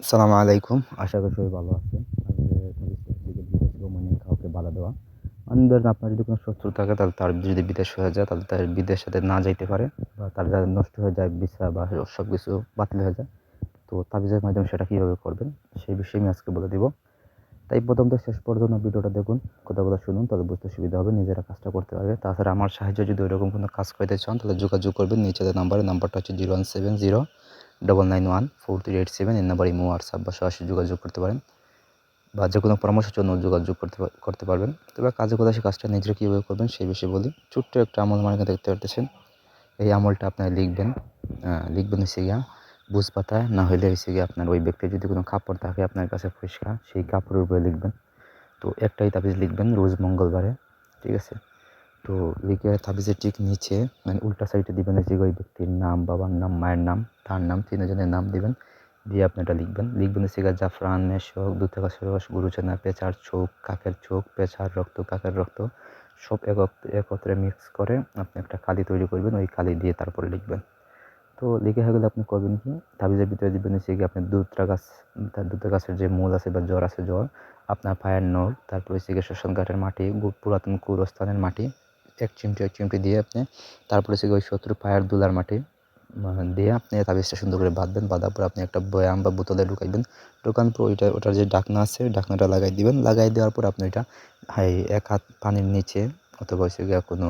সালামু আলাইকুম। আশা করি সবাই ভালো আছেন। বিদেশ ভ্রমণে কাউকে বাধা দেওয়া। ধরেন আপনার যদি কোনো শত্রু থাকে তাহলে তার যদি বিদেশ হয়ে যায় তাহলে তার বিদেশ যাতে না যাইতে পারে বা তার যাতে নষ্ট হয়ে যায় ভিসা বা সবকিছু বাতিল হয়ে যায়। তো তাবিজের মাধ্যমে সেটা কীভাবে করবেন সেই বিষয়ে আমি আজকে বলে দিব। তাই প্রথম থেকে শেষ পর্যন্ত ভিডিওটা দেখুন, কথাগুলো শুনুন, তাহলে বুঝতে সুবিধা হবে, নিজেরা কাজটা করতে পারবে। তাছাড়া আমার সাহায্যে যদি ওইরকম কোনো কাজ করতে চান তাহলে যোগাযোগ করবেন নিচে যে নাম্বারটা হচ্ছে 0170 991 4387। এই নাম্বারে ইমো, হোয়াটসঅ্যাপ বা সরাসরি যোগাযোগ করতে পারেন বা যে কোনো পরামর্শের জন্য যোগাযোগ করতে পারবেন। তবে কাজে কথা সেই কাজটা নিজেরা কীভাবে করবেন সেই বিষয়ে বলি। ছোট্ট একটা আমল মানে দেখতে পারতেছেন। এই আমলটা আপনারা লিখবেন হচ্ছে গিয়া বুঝ পাতায়, না হইলে হচ্ছে গিয়ে আপনার ওই ব্যক্তির যদি কোনো কাপড় থাকে আপনার কাছে পরিষ্কার, সেই কাপড়ের উপরে লিখবেন। তো একটাই তাবিজ লিখবেন রোজ মঙ্গলবারে, ঠিক আছে? তো লিখে তাবিজের ঠিক নিচে মানে উল্টা সাইডে দিবেন হচ্ছে ওই ব্যক্তির নাম, বাবার নাম, মায়ের নাম, তার নাম, তিনজনের নাম দিবেন। দিয়ে আপনি এটা লিখবেন হচ্ছে গিয়ে জাফরান, মেশক, দুধের রস, গরুচনা, পেঁচার চোখ, কাকের চোখ, পেঁচার রক্ত, কাকের রক্ত সব একত্রে মিক্স করে আপনি একটা কালি তৈরি করবেন। ওই কালি দিয়ে তারপরে লিখবেন। তো লিখে হয়ে গেলে আপনি করবেন কি, তাবিজের ভিতরে দিবেন হচ্ছে গিয়ে আপনার দুধটা গাছের যে মূল আছে বা জ্বর আছে, আপনার পায়ের নখ, তারপর হচ্ছে গিয়ে শ্মশান ঘাটের মাটি, পুরাতন কুরস্থানের মাটি, এক চিমটি দিয়ে আপনি তারপরে হচ্ছে গিয়ে ওই শত্রুর পায়ের ধুলার মাটি দিয়ে আপনি তাবিজটা সুন্দর করে বাঁধবেন। বাঁধার পর আপনি একটা বয়াম বা বোতলে ঢুকাইবেন। ঢোকানোর পর ওটার যে ঢাকনা আছে ঢাকনাটা লাগাই দিবেন। লাগাই দেওয়ার পর আপনি এটা এক হাত পানির নিচে অথবা হচ্ছে গিয়ে কোনো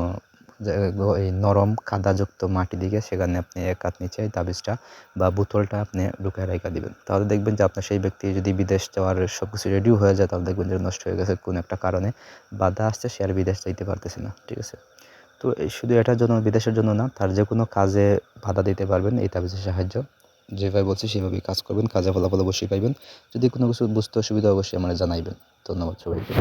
এই নরম কাদাযুক্ত মাটি দিকে সেখানে আপনি এক হাত নিচে এই তাবিজটা বা বোতলটা আপনি ঢুকায় রাইখা দিবেন। তাহলে দেখবেন যে আপনার সেই ব্যক্তি যদি বিদেশ যাওয়ার সব কিছু রেডিও হয়ে যায় তাহলে দেখবেন যে নষ্ট হয়ে গেছে কোনো একটা কারণে, বাধা আসছে, সে আর বিদেশ যাইতে পারতেছে না, ঠিক আছে? তো শুধু এটার জন্য, বিদেশের জন্য না, তার যে কোনো কাজে বাধা দিতে পারবেন এই তাবিজের সাহায্য। যেভাবে বলছি সেভাবেই কাজ করবেন, কাজে ফলাফল অবশ্যই পাইবেন। যদি কোনো কিছু বুঝতে অসুবিধা অবশ্যই আমাকে জানাইবেন। ধন্যবাদ সবাইকে।